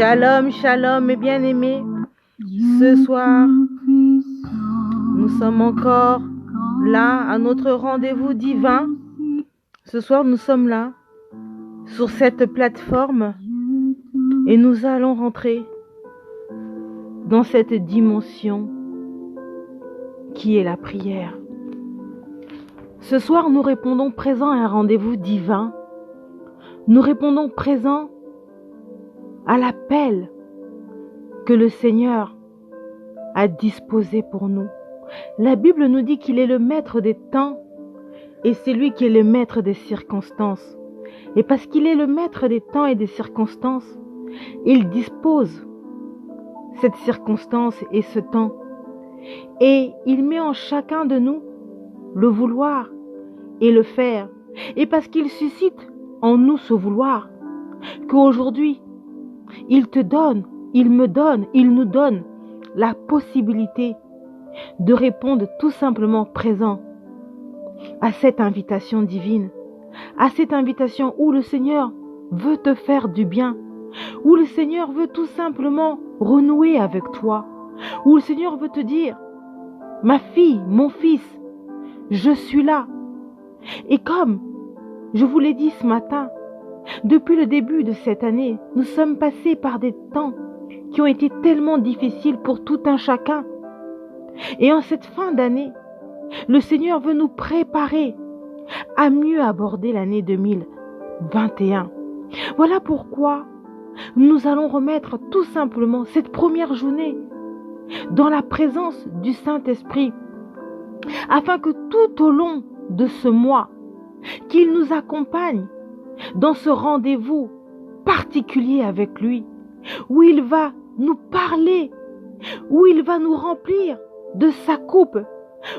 Shalom, shalom mes bien-aimés. Ce soir, nous sommes encore là à notre rendez-vous divin. Ce soir, nous sommes là sur cette plateforme et nous allons rentrer dans cette dimension qui est la prière. Ce soir, nous répondons présent à un rendez-vous divin. Nous répondons présent à l'appel que le Seigneur a disposé pour nous. La Bible nous dit qu'il est le maître des temps et c'est lui qui est le maître des circonstances. Et parce qu'il est le maître des temps et des circonstances, il dispose cette circonstance et ce temps. Et il met en chacun de nous le vouloir et le faire. Et parce qu'il suscite en nous ce vouloir, qu'aujourd'hui, il te donne, il me donne, il nous donne la possibilité de répondre tout simplement présent à cette invitation divine, à cette invitation où le Seigneur veut te faire du bien, où le Seigneur veut tout simplement renouer avec toi, où le Seigneur veut te dire, ma fille, mon fils, je suis là. Et comme je vous l'ai dit ce matin, depuis le début de cette année, nous sommes passés par des temps qui ont été tellement difficiles pour tout un chacun. Et en cette fin d'année, le Seigneur veut nous préparer à mieux aborder l'année 2021. Voilà pourquoi nous allons remettre tout simplement cette première journée dans la présence du Saint-Esprit, afin que tout au long de ce mois, qu'il nous accompagne dans ce rendez-vous particulier avec lui, où il va nous parler, où il va nous remplir de sa coupe,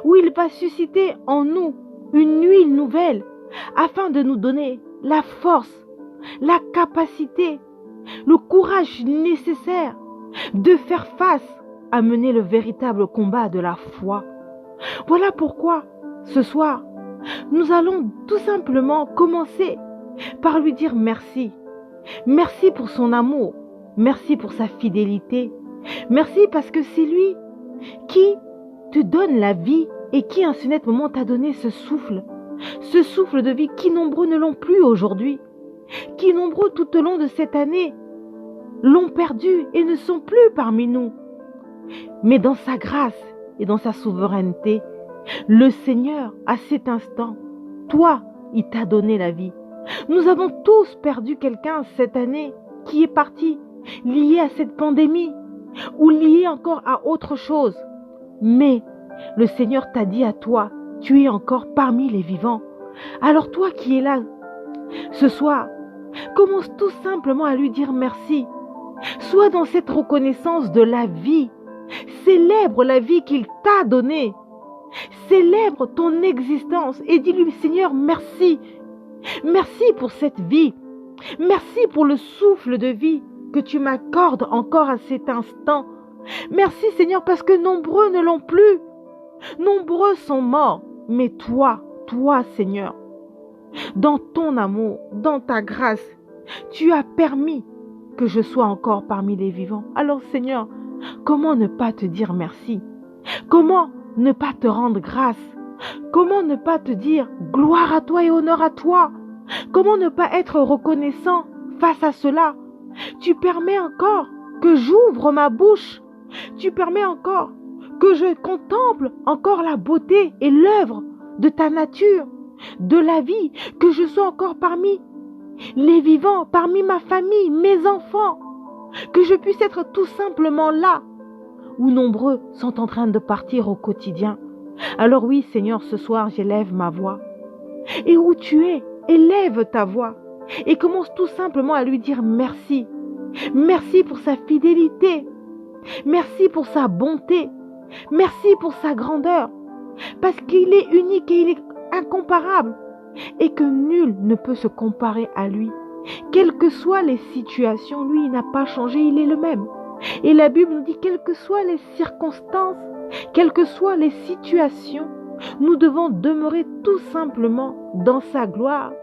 où il va susciter en nous une huile nouvelle, afin de nous donner la force, la capacité, le courage nécessaire de faire face à mener le véritable combat de la foi. Voilà pourquoi, ce soir, nous allons tout simplement commencer par lui dire merci. Merci pour son amour. Merci pour sa fidélité. Merci parce que c'est lui qui te donne la vie et qui, en ce net moment, t'a donné ce souffle de vie qui nombreux ne l'ont plus aujourd'hui, qui nombreux tout au long de cette année l'ont perdu et ne sont plus parmi nous. Mais dans sa grâce et dans sa souveraineté, le Seigneur, à cet instant, toi, il t'a donné la vie. Nous avons tous perdu quelqu'un cette année qui est parti, lié à cette pandémie ou lié encore à autre chose. Mais le Seigneur t'a dit à toi, tu es encore parmi les vivants. Alors toi qui es là, ce soir, commence tout simplement à lui dire merci. Sois dans cette reconnaissance de la vie. Célèbre la vie qu'il t'a donnée. Célèbre ton existence et dis-lui, Seigneur, merci. Merci pour cette vie. Merci pour le souffle de vie que tu m'accordes encore à cet instant. Merci, Seigneur, parce que nombreux ne l'ont plus. Nombreux sont morts. Mais toi, Seigneur, dans ton amour, dans ta grâce, tu as permis que je sois encore parmi les vivants. Alors, Seigneur, comment ne pas te dire merci? Comment ne pas te rendre grâce? Comment ne pas te dire gloire à toi et honneur à toi? Comment ne pas être reconnaissant face à cela? Tu permets encore que j'ouvre ma bouche. Tu permets encore que je contemple encore la beauté et l'œuvre de ta nature, de la vie, que je sois encore parmi les vivants, parmi ma famille, mes enfants, que je puisse être tout simplement là où nombreux sont en train de partir au quotidien. Alors oui, Seigneur, ce soir, j'élève ma voix. Et où tu es, élève ta voix et commence tout simplement à lui dire merci. Merci pour sa fidélité. Merci pour sa bonté. Merci pour sa grandeur. Parce qu'il est unique et il est incomparable. Et que nul ne peut se comparer à lui. Quelles que soient les situations, lui, il n'a pas changé, il est le même. Et la Bible nous dit, quelles que soient les circonstances, quelles que soient les situations, nous devons demeurer tout simplement dans sa gloire.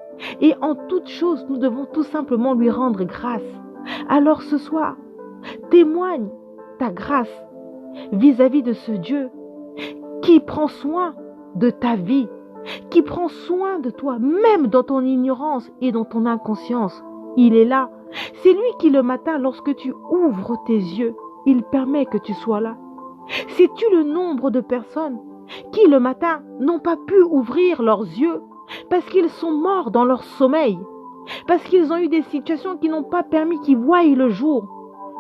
Et en toute chose, nous devons tout simplement lui rendre grâce. Alors ce soir, témoigne ta grâce vis-à-vis de ce Dieu qui prend soin de ta vie, qui prend soin de toi, même dans ton ignorance et dans ton inconscience. Il est là. C'est lui qui, le matin, lorsque tu ouvres tes yeux, il permet que tu sois là. Sais-tu le nombre de personnes qui, le matin, n'ont pas pu ouvrir leurs yeux parce qu'ils sont morts dans leur sommeil, parce qu'ils ont eu des situations qui n'ont pas permis qu'ils voient le jour.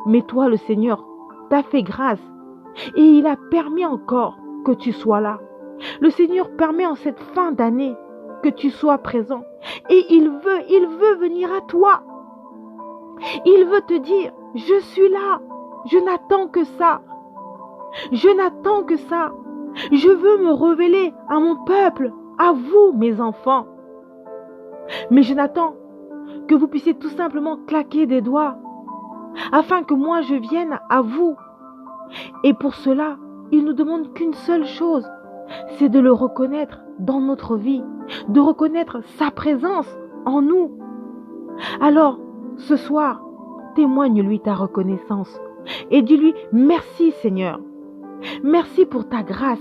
Mais toi, le Seigneur, t'a fait grâce et il a permis encore que tu sois là. Le Seigneur permet en cette fin d'année que tu sois présent et il veut venir à toi. Il veut te dire, je suis là, je n'attends que ça. Je n'attends que ça. Je veux me révéler à mon peuple, à vous, mes enfants. Mais je n'attends que vous puissiez tout simplement claquer des doigts afin que moi je vienne à vous. Et pour cela, il nous demande qu'une seule chose, c'est de le reconnaître dans notre vie, de reconnaître sa présence en nous. Alors, ce soir, témoigne-lui ta reconnaissance et dis-lui merci Seigneur. Merci pour ta grâce.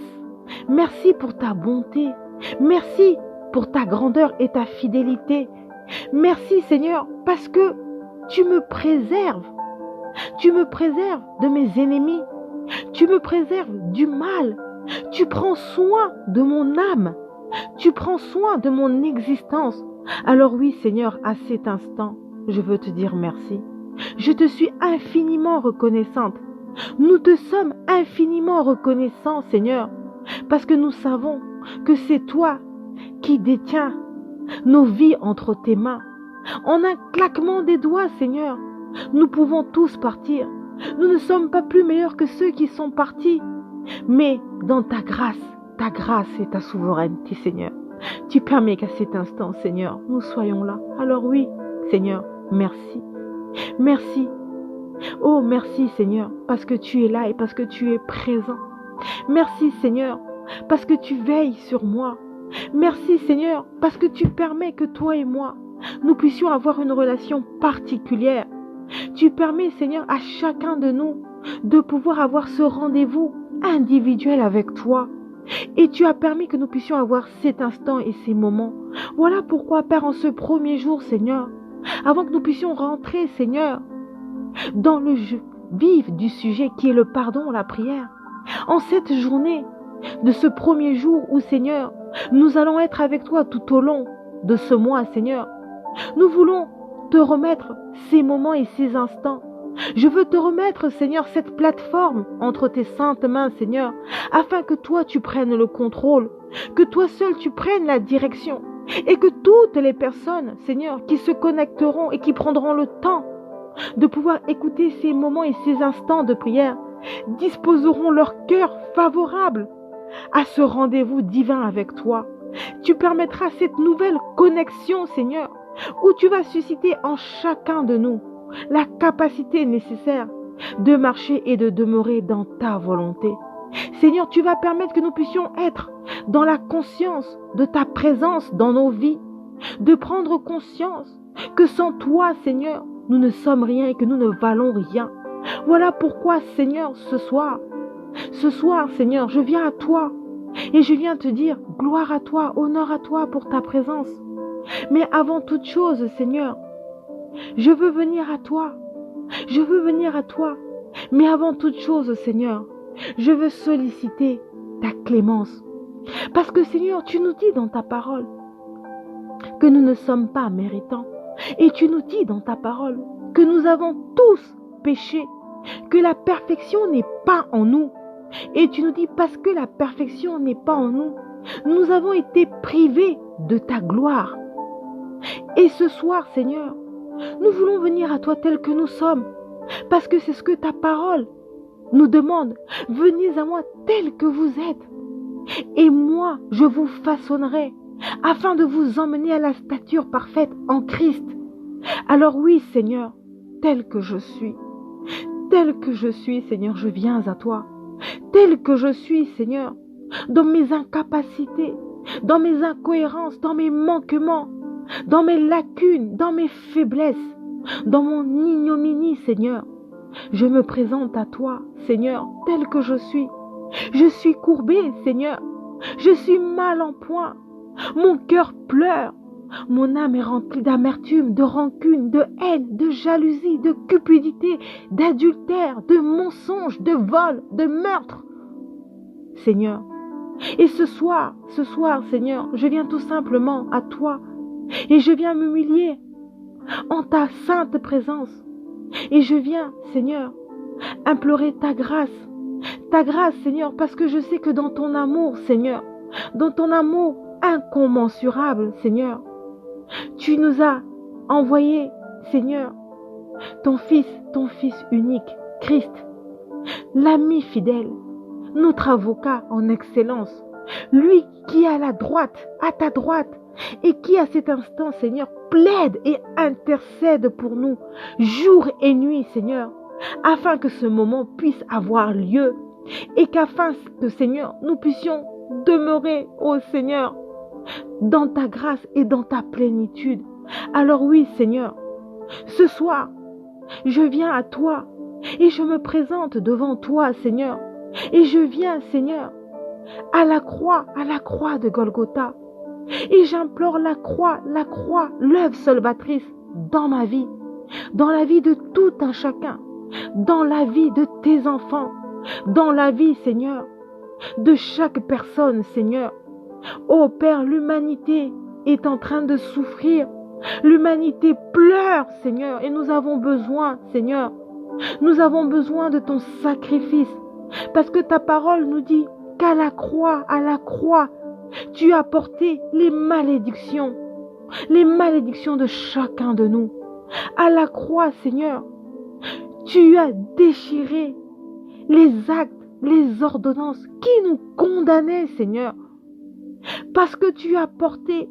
Merci pour ta bonté. Merci pour ta grandeur et ta fidélité. Merci Seigneur parce que tu me préserves. Tu me préserves de mes ennemis. Tu me préserves du mal. Tu prends soin de mon âme. Tu prends soin de mon existence. Alors oui Seigneur, à cet instant, je veux te dire merci. Je te suis infiniment reconnaissante. Nous te sommes infiniment reconnaissants, Seigneur, parce que nous savons que c'est toi qui détiens nos vies entre tes mains. En un claquement des doigts, Seigneur, nous pouvons tous partir. Nous ne sommes pas plus meilleurs que ceux qui sont partis. Mais dans ta grâce et ta souveraineté, Seigneur, tu permets qu'à cet instant, Seigneur, nous soyons là. Alors oui, Seigneur, merci. Merci. Oh, merci Seigneur, parce que tu es là et parce que tu es présent. Merci Seigneur, parce que tu veilles sur moi. Merci Seigneur, parce que tu permets que toi et moi, nous puissions avoir une relation particulière. Tu permets Seigneur à chacun de nous de pouvoir avoir ce rendez-vous individuel avec toi. Et tu as permis que nous puissions avoir cet instant et ces moments. Voilà pourquoi Père, en ce premier jour Seigneur, avant que nous puissions rentrer Seigneur, dans le vif du sujet qui est le pardon, la prière. En cette journée de ce premier jour où, Seigneur, nous allons être avec toi tout au long de ce mois, Seigneur. Nous voulons te remettre ces moments et ces instants. Je veux te remettre, Seigneur, cette plateforme entre tes saintes mains, Seigneur, afin que toi tu prennes le contrôle, que toi seul tu prennes la direction et que toutes les personnes, Seigneur, qui se connecteront et qui prendront le temps de pouvoir écouter ces moments et ces instants de prière, disposeront leur cœur favorable à ce rendez-vous divin avec toi. Tu permettras cette nouvelle connexion, Seigneur, où tu vas susciter en chacun de nous la capacité nécessaire de marcher et de demeurer dans ta volonté. Seigneur, tu vas permettre que nous puissions être dans la conscience de ta présence dans nos vies, de prendre conscience que sans toi, Seigneur, nous ne sommes rien et que nous ne valons rien. Voilà pourquoi, Seigneur, ce soir, Seigneur, je viens à toi et je viens te dire gloire à toi, honneur à toi pour ta présence. Mais avant toute chose, Seigneur, je veux venir à toi. Je veux venir à toi. Mais avant toute chose, Seigneur, je veux solliciter ta clémence. Parce que, Seigneur, tu nous dis dans ta parole que nous ne sommes pas méritants. Et tu nous dis dans ta parole que nous avons tous péché, que la perfection n'est pas en nous. Et tu nous dis parce que la perfection n'est pas en nous, nous avons été privés de ta gloire. Et ce soir, Seigneur, nous voulons venir à toi tel que nous sommes, parce que c'est ce que ta parole nous demande. Venez à moi tel que vous êtes, et moi, je vous façonnerai, afin de vous emmener à la stature parfaite en Christ. Alors oui, Seigneur, tel que je suis, Seigneur, je viens à toi. Tel que je suis, Seigneur, dans mes incapacités, dans mes incohérences, dans mes manquements, dans mes lacunes, dans mes faiblesses, dans mon ignominie, Seigneur, Je me présente à toi, Seigneur, tel que je suis. Je suis courbée, Seigneur. Je suis mal en point. Mon cœur pleure. Mon âme est remplie d'amertume, de rancune, de haine, de jalousie, de cupidité, d'adultère, de mensonge, de vol, de meurtre. Seigneur, et ce soir, Seigneur, je viens tout simplement à toi et je viens m'humilier en ta sainte présence. Et je viens, Seigneur, implorer ta grâce, Seigneur, parce que je sais que dans ton amour, Seigneur, dans ton amour incommensurable, Seigneur, tu nous as envoyé, Seigneur, ton Fils unique, Christ, l'ami fidèle, notre avocat en excellence, lui qui est à ta droite, et qui à cet instant, Seigneur, plaide et intercède pour nous, jour et nuit, Seigneur, afin que ce moment puisse avoir lieu, et qu'afin que, Seigneur, nous puissions demeurer, ô Seigneur, dans ta grâce et dans ta plénitude. Alors oui, Seigneur, ce soir, je viens à toi et je me présente devant toi, Seigneur, et je viens, Seigneur, à la croix de Golgotha, et j'implore la croix, l'œuvre salvatrice dans ma vie, dans la vie de tout un chacun, dans la vie de tes enfants, dans la vie, Seigneur, de chaque personne, Seigneur. Ô Père, l'humanité est en train de souffrir. L'humanité pleure, Seigneur, et nous avons besoin, Seigneur. Nous avons besoin de ton sacrifice. Parce que ta parole nous dit qu'à la croix, tu as porté les malédictions de chacun de nous. À la croix, Seigneur, tu as déchiré les actes, les ordonnances qui nous condamnaient, Seigneur. Parce que tu as porté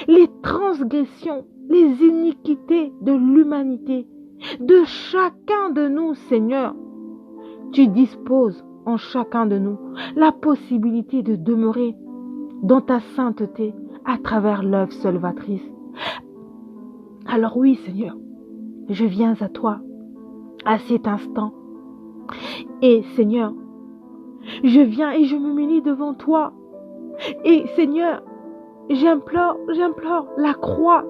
les transgressions, les iniquités de l'humanité, de chacun de nous, Seigneur. Tu disposes en chacun de nous la possibilité de demeurer dans ta sainteté à travers l'œuvre salvatrice. Alors oui, Seigneur, je viens à toi à cet instant. Et Seigneur, je viens et je m'humilie devant toi. Et Seigneur, j'implore la croix.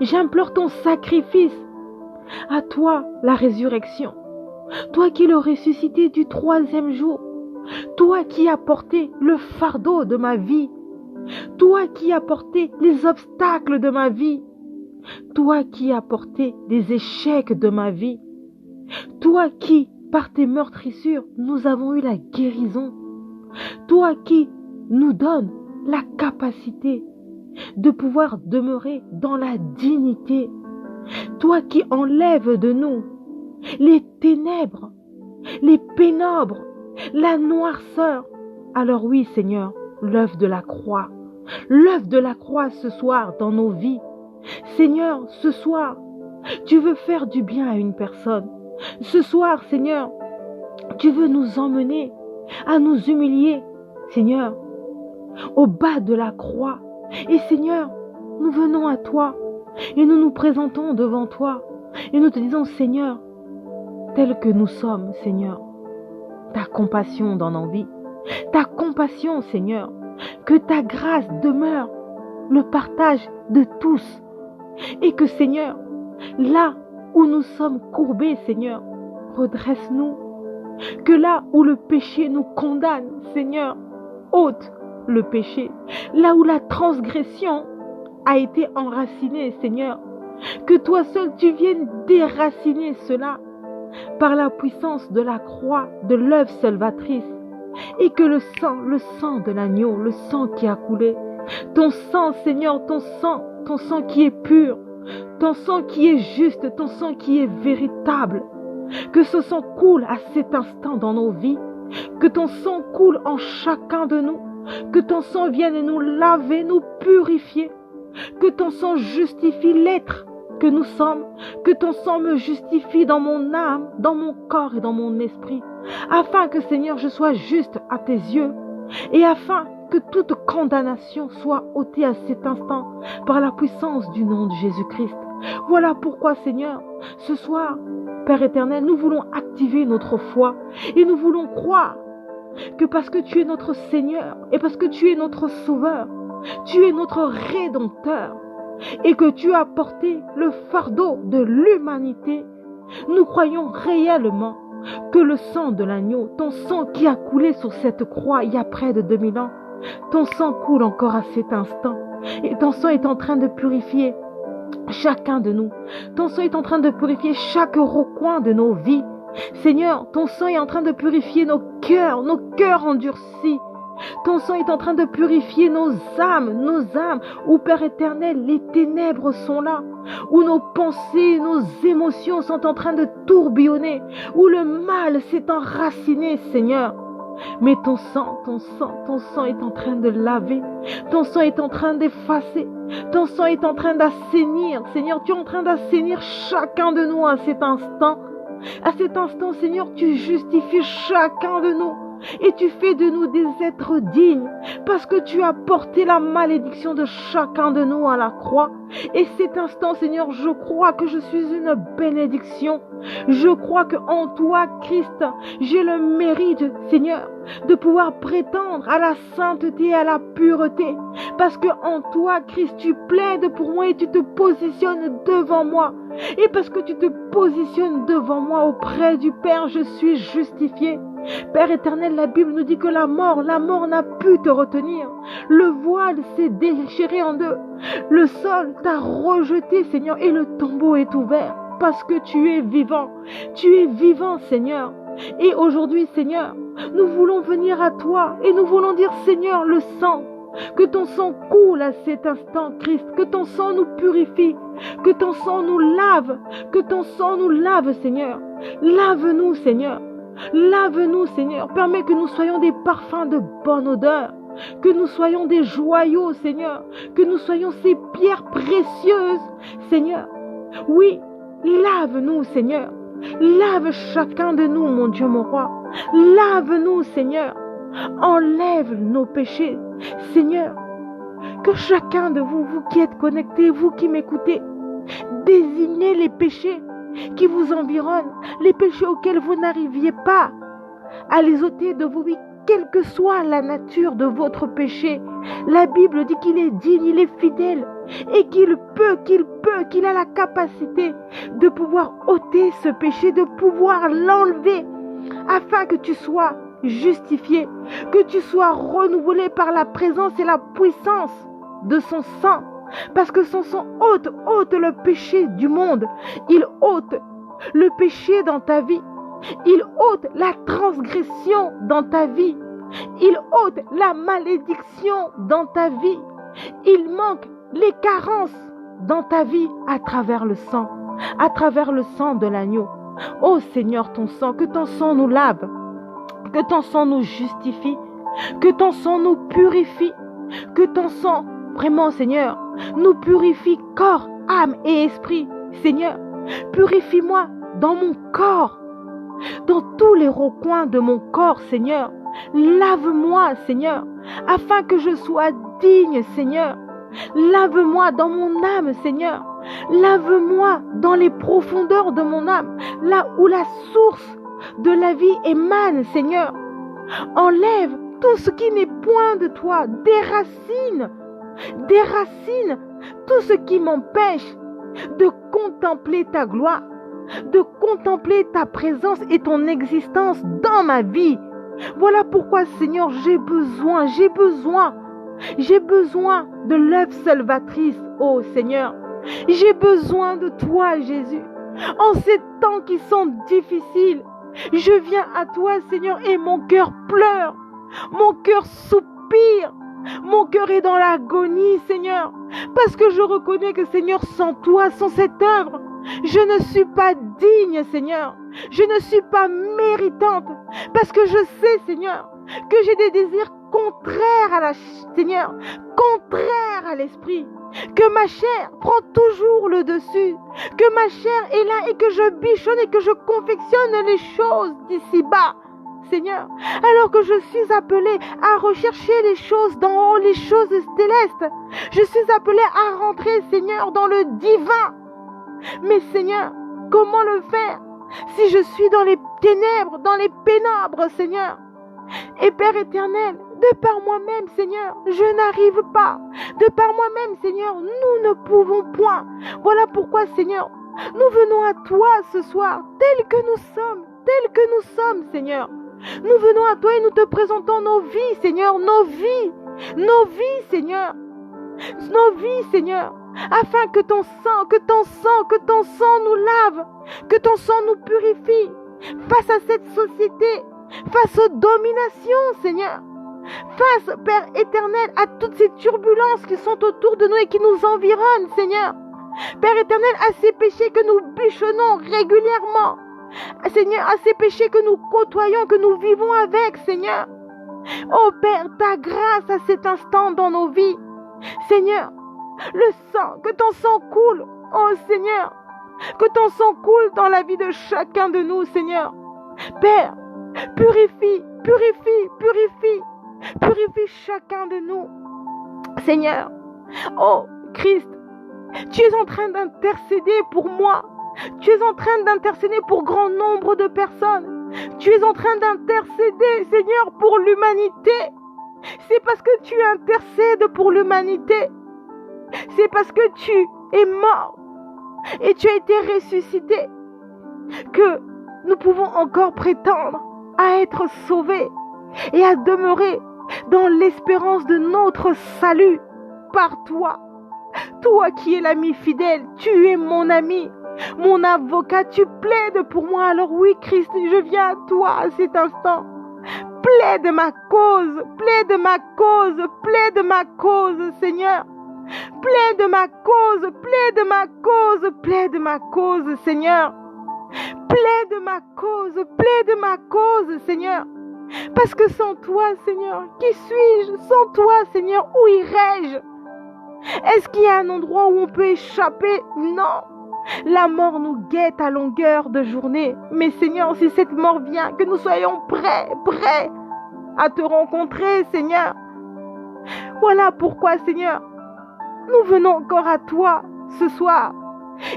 J'implore ton sacrifice. À toi, la résurrection. Toi qui le ressuscité du 3e jour. Toi qui as porté le fardeau de ma vie. Toi qui as porté les obstacles de ma vie. Toi qui as porté les échecs de ma vie. Toi qui, par tes meurtrissures, nous avons eu la guérison. Toi qui nous donnes la capacité de pouvoir demeurer dans la dignité. Toi qui enlèves de nous les ténèbres, les pénombres, la noirceur. Alors oui, Seigneur, l'œuvre de la croix ce soir dans nos vies. Seigneur, ce soir, tu veux faire du bien à une personne. Ce soir, Seigneur, tu veux nous emmener à nous humilier, Seigneur, au bas de la croix. Et Seigneur, nous venons à toi et nous nous présentons devant toi et nous te disons, Seigneur, tel que nous sommes, Seigneur, ta compassion dans nos vies, ta compassion, Seigneur, que ta grâce demeure le partage de tous et que, Seigneur, là où nous sommes courbés, Seigneur, redresse-nous. Que là où le péché nous condamne, Seigneur, ôte le péché. Là où la transgression a été enracinée, Seigneur, que toi seul tu viennes déraciner cela par la puissance de la croix, de l'œuvre salvatrice, et que le sang de l'agneau, le sang qui a coulé, ton sang, Seigneur, ton sang qui est pur, ton sang qui est juste, ton sang qui est véritable, que ce sang coule à cet instant dans nos vies, que ton sang coule en chacun de nous, que ton sang vienne nous laver, nous purifier, que ton sang justifie l'être que nous sommes, que ton sang me justifie dans mon âme, dans mon corps et dans mon esprit, afin que, Seigneur, je sois juste à tes yeux et afin que toute condamnation soit ôtée à cet instant par la puissance du nom de Jésus-Christ. Voilà pourquoi, Seigneur, ce soir, Père éternel, nous voulons activer notre foi et nous voulons croire que parce que tu es notre Seigneur et parce que tu es notre Sauveur, tu es notre Rédempteur et que tu as porté le fardeau de l'humanité, nous croyons réellement que le sang de l'agneau, ton sang qui a coulé sur cette croix il y a près de 2000 ans, ton sang coule encore à cet instant et ton sang est en train de purifier chacun de nous. Ton sang est en train de purifier chaque recoin de nos vies. Seigneur, ton sang est en train de purifier nos cœurs endurcis. Ton sang est en train de purifier nos âmes, où, Père éternel, les ténèbres sont là, où nos pensées, nos émotions sont en train de tourbillonner, où le mal s'est enraciné, Seigneur. Mais ton sang est en train de laver, ton sang est en train d'effacer, ton sang est en train d'assainir. Seigneur, tu es en train d'assainir chacun de nous à cet instant. À cet instant, Seigneur, tu justifies chacun de nous et tu fais de nous des êtres dignes parce que tu as porté la malédiction de chacun de nous à la croix. Et cet instant, Seigneur, je crois que je suis une bénédiction. Je crois qu'en toi, Christ, j'ai le mérite, Seigneur, de pouvoir prétendre à la sainteté et à la pureté. Parce qu'en toi, Christ, tu plaides pour moi et tu te positionnes devant moi. Et parce que tu te positionnes devant moi auprès du Père, je suis justifié. Père éternel, la Bible nous dit que la mort n'a pu te retenir. Le voile s'est déchiré en deux. Le sol t'a rejeté, Seigneur, et le tombeau est ouvert. Parce que tu es vivant. Tu es vivant, Seigneur. Et aujourd'hui, Seigneur, nous voulons venir à toi et nous voulons dire, Seigneur, le sang. Que ton sang coule à cet instant, Christ. Que ton sang nous purifie. Que ton sang nous lave. Que ton sang nous lave, Seigneur. Lave-nous, Seigneur. Lave-nous, Seigneur. Permets que nous soyons des parfums de bonne odeur. Que nous soyons des joyaux, Seigneur. Que nous soyons ces pierres précieuses, Seigneur. Oui, lave-nous, Seigneur. Lave chacun de nous, mon Dieu, mon roi. Lave-nous, Seigneur. Enlève nos péchés, Seigneur. Que chacun de vous, vous qui êtes connectés, vous qui m'écoutez, désignez les péchés qui vous environnent, les péchés auxquels vous n'arriviez pas à les ôter de vos vies, quelle que soit la nature de votre péché. La Bible dit qu'il est digne, il est fidèle et qu'il a la capacité de pouvoir ôter ce péché, de pouvoir l'enlever afin que tu sois justifié, que tu sois renouvelé par la présence et la puissance de son sang. Parce que son sang ôte le péché du monde. Il ôte le péché dans ta vie. Il ôte la transgression dans ta vie. Il ôte la malédiction dans ta vie. Il manque les carences dans ta vie à travers le sang de l'agneau. Ô Seigneur, ton sang, que ton sang nous lave, que ton sang nous justifie, que ton sang nous purifie, que ton sang, vraiment, Seigneur, nous purifie corps, âme et esprit. Seigneur, purifie-moi dans mon corps, dans tous les recoins de mon corps, Seigneur. Lave-moi, Seigneur, afin que je sois digne, Seigneur. Lave-moi dans mon âme, Seigneur. Lave-moi dans les profondeurs de mon âme, là où la source de la vie émane, Seigneur. Enlève tout ce qui n'est point de toi. Déracine tout ce qui m'empêche de contempler ta gloire, de contempler ta présence et ton existence dans ma vie. Voilà pourquoi, Seigneur, j'ai besoin de l'œuvre salvatrice, ô Seigneur. J'ai besoin de toi, Jésus. En ces temps qui sont difficiles, je viens à toi, Seigneur, et mon cœur pleure, mon cœur soupire, mon cœur est dans l'agonie, Seigneur, parce que je reconnais que, Seigneur, sans toi, sans cette œuvre, je ne suis pas digne, Seigneur. Je ne suis pas méritante, parce que je sais, Seigneur, que j'ai des désirs contraires à l'esprit, que ma chair prend toujours le dessus, que ma chair est là et que je bichonne et que je confectionne les choses d'ici-bas, Seigneur, alors que je suis appelée à rechercher les choses d'en haut, les choses célestes. Je suis appelée à rentrer, Seigneur, dans le divin. Mais Seigneur, comment le faire si je suis dans les ténèbres, dans les pénombres, Seigneur? Et Père éternel, de par moi-même, Seigneur, je n'arrive pas. De par moi-même, Seigneur, nous ne pouvons point. Voilà pourquoi, Seigneur, nous venons à toi ce soir, tels que nous sommes, Seigneur. Nous venons à toi et nous te présentons nos vies, Seigneur, nos vies, Seigneur, nos vies, Seigneur, afin que ton sang nous lave, que ton sang nous purifie face à cette société, face aux dominations, Seigneur, face, Père éternel, à toutes ces turbulences qui sont autour de nous et qui nous environnent, Seigneur. Père éternel, à ces péchés que nous bûchonnons régulièrement, Seigneur, à ces péchés que nous côtoyons, que nous vivons avec, Seigneur. Oh Père, ta grâce à cet instant dans nos vies, Seigneur, le sang, que ton sang coule, oh Seigneur, que ton sang coule dans la vie de chacun de nous, Seigneur. Père, purifie chacun de nous, Seigneur. Oh Christ, tu es en train d'intercéder pour moi. Tu es en train d'intercéder pour grand nombre de personnes. Tu es en train d'intercéder, Seigneur, pour l'humanité. C'est parce que tu intercèdes pour l'humanité. C'est parce que tu es mort et tu as été ressuscité que nous pouvons encore prétendre à être sauvés et à demeurer dans l'espérance de notre salut par toi. Toi qui es l'ami fidèle, tu es mon ami, mon avocat, tu plaides pour moi. Alors oui, Christ, je viens à toi à cet instant. Plaide ma cause, Seigneur. Plaide ma cause, Seigneur. Plaide ma cause, Seigneur. Parce que sans toi, Seigneur, qui suis-je? Sans toi, Seigneur, où irai-je? Est-ce qu'il y a un endroit où on peut échapper? Non. La mort nous guette à longueur de journée. Mais Seigneur, si cette mort vient, que nous soyons prêts à te rencontrer, Seigneur. Voilà pourquoi, Seigneur, nous venons encore à toi ce soir.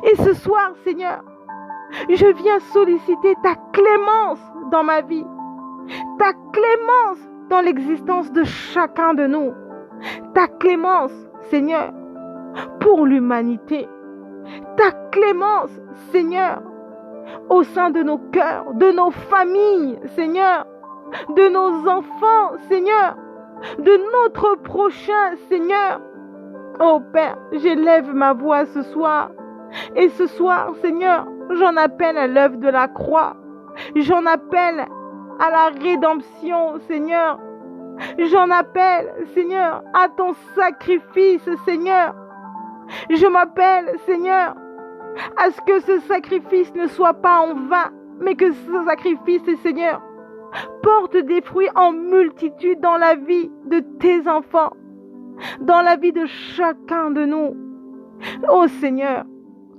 Et ce soir, Seigneur, je viens solliciter ta clémence dans ma vie. Ta clémence dans l'existence de chacun de nous. Ta clémence, Seigneur, pour l'humanité. Ta clémence, Seigneur, au sein de nos cœurs, de nos familles, Seigneur, de nos enfants, Seigneur, de notre prochain, Seigneur. Oh Père, j'élève ma voix ce soir. Et ce soir, Seigneur, j'en appelle à l'œuvre de la croix. J'en appelle à la rédemption, Seigneur. J'en appelle, Seigneur, à ton sacrifice, Seigneur. Je m'appelle, Seigneur, à ce que ce sacrifice ne soit pas en vain, mais que ce sacrifice, Seigneur, porte des fruits en multitude dans la vie de tes enfants, dans la vie de chacun de nous. Oh Seigneur,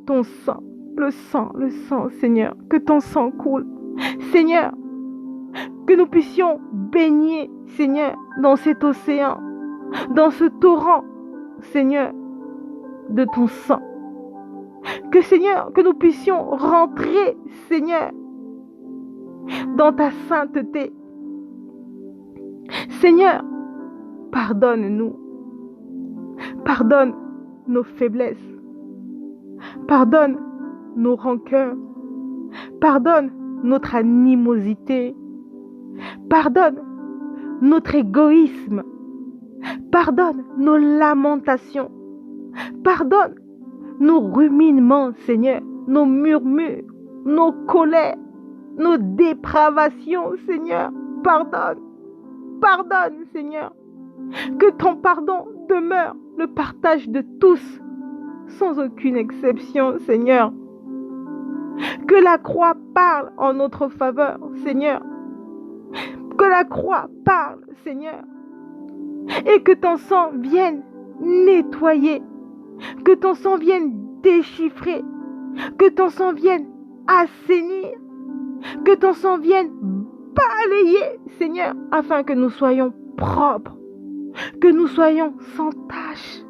ton sang, le sang, Seigneur, que ton sang coule. Seigneur, que nous puissions baigner, Seigneur, dans cet océan, dans ce torrent, Seigneur, de ton sang. Que Seigneur, que nous puissions rentrer, Seigneur, dans ta sainteté. Seigneur, pardonne-nous. Pardonne nos faiblesses. Pardonne nos rancœurs. Pardonne notre animosité. Pardonne notre égoïsme. Pardonne nos lamentations. Pardonne nos ruminements, Seigneur, nos murmures, nos colères, nos dépravations, Seigneur. Pardonne, Seigneur. Que ton pardon demeure le partage de tous, sans aucune exception, Seigneur. Que la croix parle en notre faveur, Seigneur. Que la croix parle, Seigneur. Et que ton sang vienne nettoyer. Que ton sang vienne déchiffrer. Que ton sang vienne assainir. Que ton sang vienne balayer, Seigneur, afin que nous soyons propres. Que nous soyons sans tache.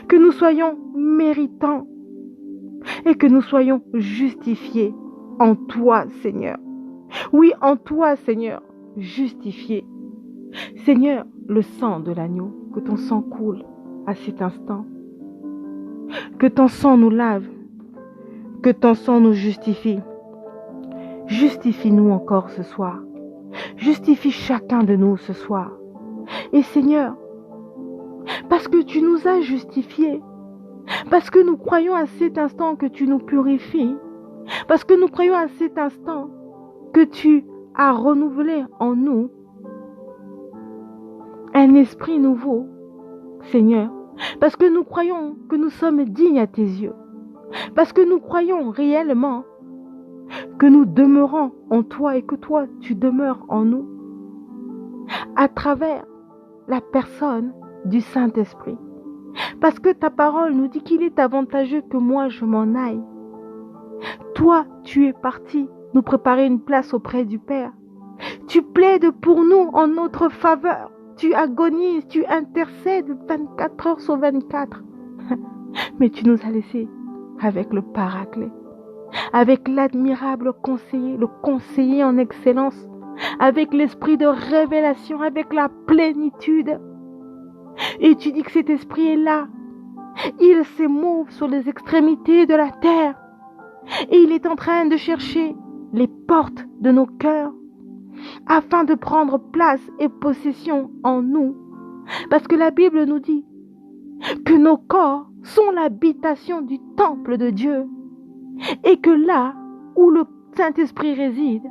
Que nous soyons méritants et que nous soyons justifiés en toi, Seigneur. Oui, en toi, Seigneur, justifiés. Seigneur, le sang de l'agneau, que ton sang coule à cet instant. Que ton sang nous lave, que ton sang nous justifie. Justifie-nous encore ce soir. Justifie chacun de nous ce soir. Et Seigneur, parce que tu nous as justifiés, parce que nous croyons à cet instant que tu nous purifies, parce que nous croyons à cet instant que tu as renouvelé en nous un esprit nouveau, Seigneur, parce que nous croyons que nous sommes dignes à tes yeux, parce que nous croyons réellement que nous demeurons en toi et que toi, tu demeures en nous, à travers la personne du Saint-Esprit. Parce que ta parole nous dit qu'il est avantageux que moi je m'en aille. Toi, tu es parti nous préparer une place auprès du Père. Tu plaides pour nous en notre faveur. Tu agonises, tu intercèdes 24 heures sur 24. Mais tu nous as laissés avec le Paraclet, avec l'admirable conseiller, le conseiller en excellence, avec l'esprit de révélation, avec la plénitude. Et tu dis que cet esprit est là. Il s'émouve sur les extrémités de la terre. Et il est en train de chercher les portes de nos cœurs afin de prendre place et possession en nous. Parce que la Bible nous dit que nos corps sont l'habitation du temple de Dieu. Et que là où le Saint-Esprit réside,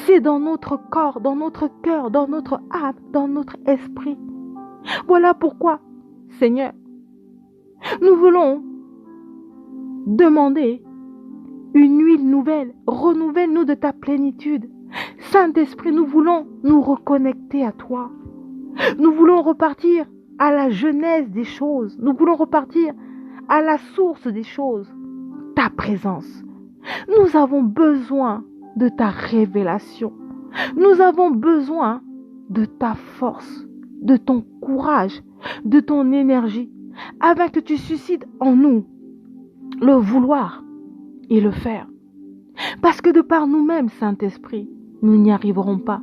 c'est dans notre corps, dans notre cœur, dans notre âme, dans notre esprit. Voilà pourquoi, Seigneur, nous voulons demander une huile nouvelle. Renouvelle-nous de ta plénitude. Saint-Esprit, nous voulons nous reconnecter à toi. Nous voulons repartir à la genèse des choses. Nous voulons repartir à la source des choses. Ta présence. Nous avons besoin de ta révélation. Nous avons besoin de ta force, de ton courage, de ton énergie, afin que tu suscites en nous le vouloir et le faire. Parce que de par nous-mêmes, Saint-Esprit, nous n'y arriverons pas.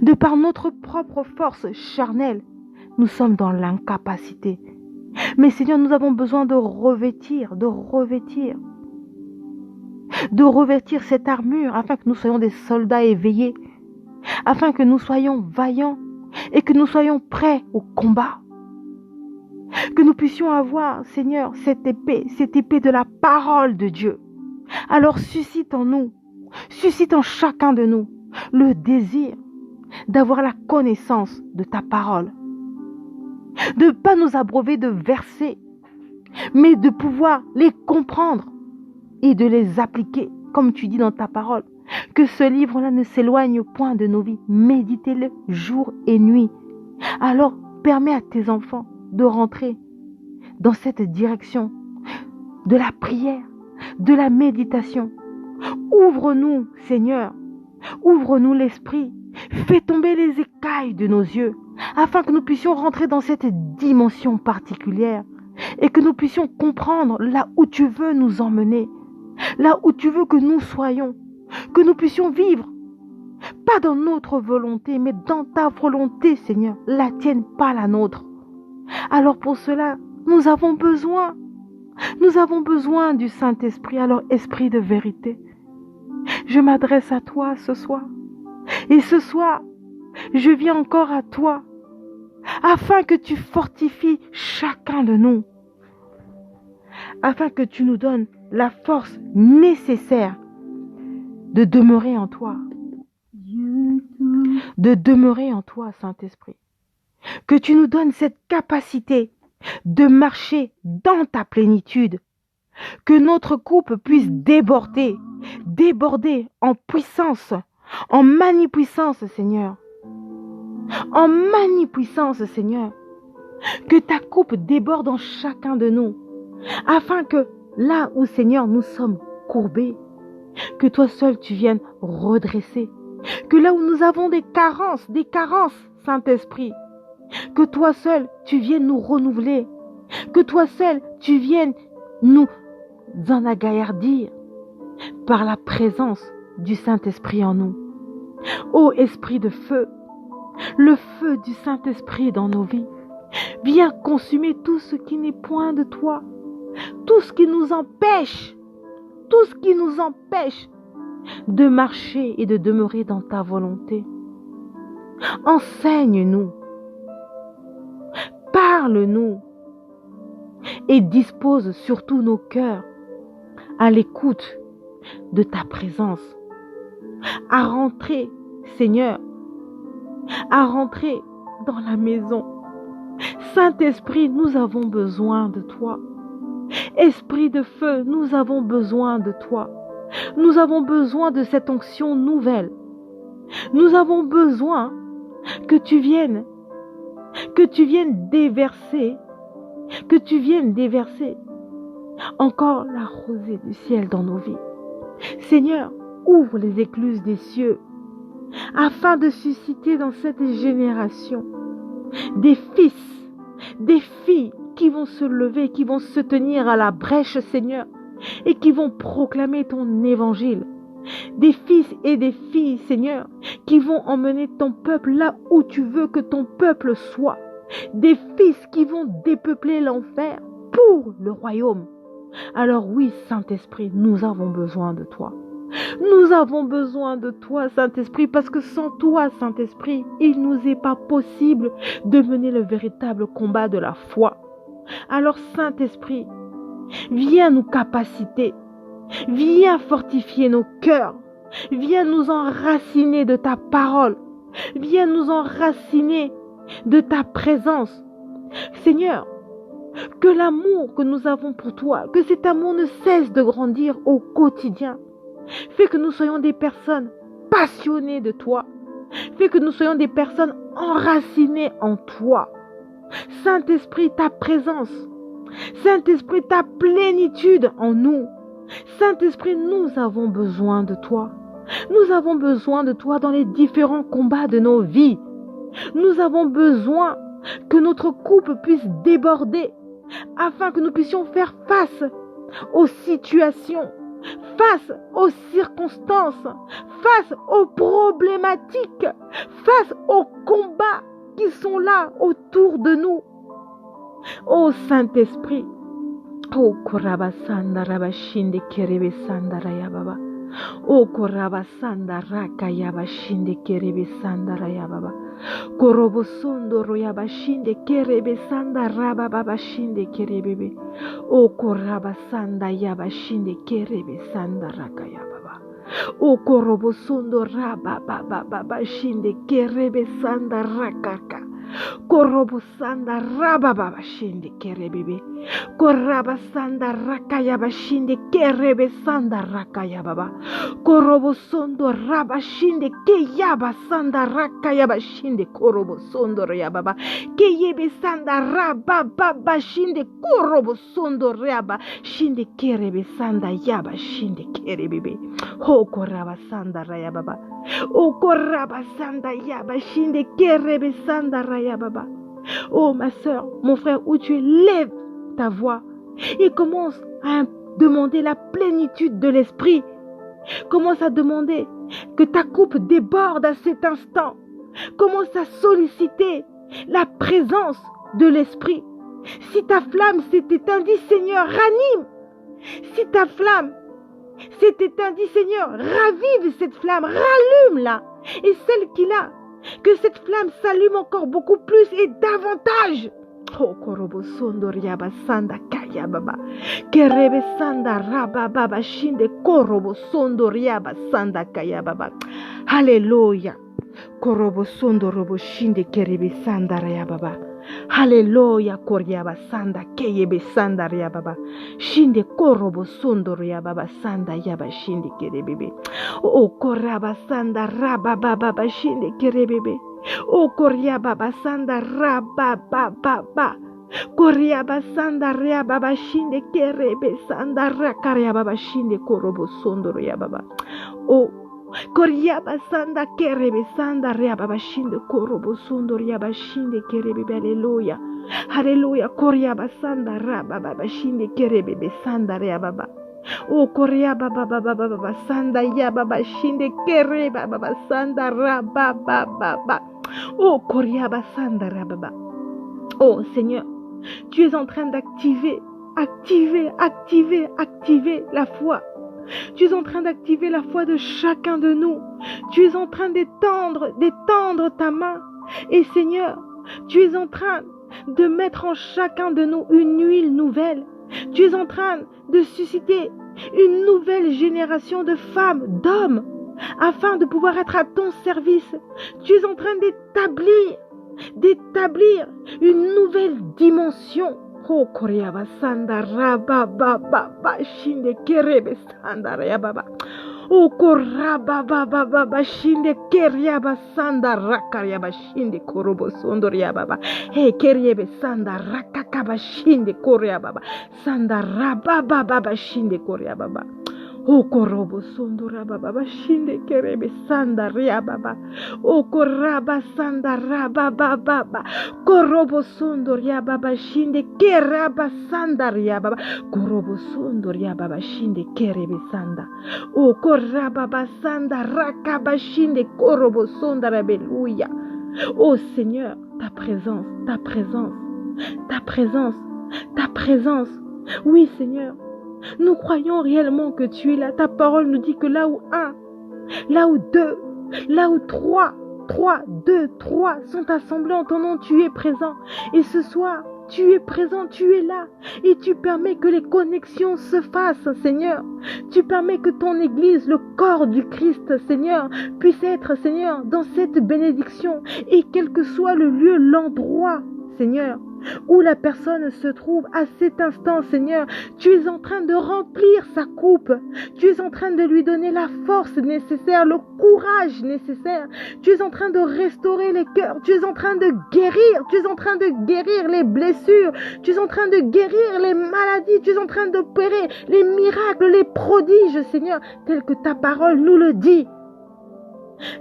De par notre propre force charnelle, nous sommes dans l'incapacité. Mais Seigneur, nous avons besoin de revêtir cette armure afin que nous soyons des soldats éveillés, afin que nous soyons vaillants et que nous soyons prêts au combat. Que nous puissions avoir, Seigneur, cette épée de la parole de Dieu. Alors suscite en nous, suscite en chacun de nous le désir d'avoir la connaissance de ta parole. De ne pas nous abreuver de versets, mais de pouvoir les comprendre et de les appliquer, comme tu dis dans ta parole. Que ce livre-là ne s'éloigne point de nos vies. Méditez-le jour et nuit. Alors, permets à tes enfants de rentrer dans cette direction de la prière, de la méditation. Ouvre-nous, Seigneur. Ouvre-nous l'esprit. Fais tomber les écailles de nos yeux, afin que nous puissions rentrer dans cette dimension particulière et que nous puissions comprendre là où tu veux nous emmener, là où tu veux que nous soyons, que nous puissions vivre, pas dans notre volonté, mais dans ta volonté, Seigneur, la tienne, pas la nôtre. Alors pour cela, nous avons besoin du Saint-Esprit, alors Esprit de vérité. Je m'adresse à toi ce soir. Et ce soir, je viens encore à toi, afin que tu fortifies chacun de nous, afin que tu nous donnes la force nécessaire de demeurer en toi, Saint-Esprit. Que tu nous donnes cette capacité de marcher dans ta plénitude, que notre coupe puisse déborder en puissance, en magnipuissance, Seigneur. En magnipuissance, Seigneur. Que ta coupe déborde en chacun de nous, afin que là où, Seigneur, nous sommes courbés, que toi seul tu viennes redresser. Que là où nous avons des carences, Saint-Esprit, que toi seul tu viennes nous renouveler. Que toi seul tu viennes nous enagaillardir par la présence du Saint-Esprit en nous. Ô Esprit de feu, le feu du Saint-Esprit dans nos vies, viens consumer tout ce qui n'est point de toi, tout ce qui nous empêche de marcher et de demeurer dans ta volonté. Enseigne-nous, parle-nous et dispose surtout nos cœurs à l'écoute de ta présence, à rentrer, Seigneur, à rentrer dans la maison. Saint-Esprit, nous avons besoin de toi. Esprit de feu, nous avons besoin de toi. Nous avons besoin de cette onction nouvelle. Nous avons besoin que tu viennes déverser, encore la rosée du ciel dans nos vies. Seigneur, ouvre les écluses des cieux afin de susciter dans cette génération des fils, des filles qui vont se lever, qui vont se tenir à la brèche, Seigneur, et qui vont proclamer ton évangile. Des fils et des filles, Seigneur, qui vont emmener ton peuple là où tu veux que ton peuple soit. Des fils qui vont dépeupler l'enfer pour le royaume. Alors oui, Saint-Esprit, nous avons besoin de toi. Nous avons besoin de toi, Saint-Esprit, parce que sans toi, Saint-Esprit, il ne nous est pas possible de mener le véritable combat de la foi. Alors, Saint-Esprit, viens nous capaciter, viens fortifier nos cœurs, viens nous enraciner de ta parole, viens nous enraciner de ta présence. Seigneur, que l'amour que nous avons pour toi, que cet amour ne cesse de grandir au quotidien. Fais que nous soyons des personnes passionnées de toi. Fais que nous soyons des personnes enracinées en toi. Saint-Esprit, ta présence. Saint-Esprit, ta plénitude en nous. Saint-Esprit, nous avons besoin de toi. Nous avons besoin de toi dans les différents combats de nos vies. Nous avons besoin que notre coupe puisse déborder afin que nous puissions faire face aux situations, face aux circonstances, face aux problématiques, face aux combats qui sont là autour de nous. Ô Saint-Esprit, ô Korabasanda Rabashinde Kerebe Sandaraya Baba, ô Korabasanda Rakayabashinde Kerebe Sandaraya Baba, Korobosondo Royabashinde Kerebe Sandaraba Babashinde Kerebe, ô Korabasanda Yabashinde Kerebe Sandarakaya Baba, ô Korobosondo Raba Babashinde Kerebe Sandarakaka. Korobosanda rababa shinde kerebebe. Korabasanda rakaya bashinde kerebe sanda rakaya baba. Korobosondo rabashinde keyaba sanda rakaya bashinde korobosondo yababa. Keyebe sanda rababa bashinde korobosondo raba shinde kerebe sanda yaba shinde kerebebe. Ho korabasanda rayababa. O korabasanda yaba shinde kerebe sanda rayababa. Oh ma soeur, mon frère, où tu es, lève ta voix et commence à demander la plénitude de l'esprit. Commence à demander que ta coupe déborde à cet instant. Commence à solliciter la présence de l'esprit. Si ta flamme s'est éteinte, dis Seigneur, ranime. Si ta flamme s'est éteinte, dis Seigneur, ravive cette flamme, rallume-la. Et celle qui l'a, que cette flamme s'allume encore beaucoup plus et davantage. Oh, korobosondo riaba sanda kaya baba. Kerebe sanda raba baba shinde korobosondo riaba sanda kaya baba. Alléluia. Korobosondo robo shinde kerebe sanda raya baba. Alléluia, koriaba sanda keyebe sanda ria baba. Shinde korobosondo ria baba sanda yaba shinde kerebebe. O koraba sanda raba baba shinde kerebebe. O koriaba sanda raba baba. Koriaba sanda ria baba shinde kerebe sanda rakaria baba shinde korobosondo ria baba. O Koriaba sanda kerebe sanda reababa shinde korobo sondo riaba shinde kerebe. Alléluia. Alléluia. Koriaba sanda rababa shinde kerebe sanda reababa. Oh koriaba baba baba baba sanda yababa shinde kerebe baba sanda rababa baba. Oh koriaba sanda rababa. Oh Seigneur, tu es en train d'activer, activer la foi. Tu es en train d'activer la foi de chacun de nous. Tu es en train d'étendre ta main. Et Seigneur, tu es en train de mettre en chacun de nous une huile nouvelle. Tu es en train de susciter une nouvelle génération de femmes, d'hommes, afin de pouvoir être à ton service. Tu es en train d'établir une nouvelle dimension. Oh Koryaba Sanda Rababa Shinde Kerebe Sanda Rababa. Oh Koraba Baba Shinde Keryaba Sanda Rakaryaba Shinde Korobo Sondoria Baba. Hey Keryebe Sanda Rakakaba Shinde Koryaba Sanda Rababa Baba Shinde Koryaba. O korobo sondora baba shinde kerebe sanda ria baba. O koraba sanda raba baba. Korobo sondoria baba shinde keraba sanda ria baba. Korobo sondoria baba shinde kerebe sanda. O koraba baba sanda rakaba shinde korobo sondara beluya. Oh Seigneur, ta présence, ta présence, ta présence, ta présence. Oui Seigneur. Nous croyons réellement que tu es là. Ta parole nous dit que là où un, là où deux, là où trois sont assemblés en ton nom, tu es présent. Et ce soir, tu es présent, tu es là. Et tu permets que les connexions se fassent, Seigneur. Tu permets que ton Église, le corps du Christ, Seigneur, puisse être, Seigneur, dans cette bénédiction. Et quel que soit le lieu, l'endroit, Seigneur, où la personne se trouve à cet instant, Seigneur, tu es en train de remplir sa coupe. Tu es en train de lui donner la force nécessaire, le courage nécessaire. Tu es en train de restaurer les cœurs. Tu es en train de guérir. Tu es en train de guérir les blessures. Tu es en train de guérir les maladies. Tu es en train d'opérer les miracles, les prodiges, Seigneur, tel que ta parole nous le dit.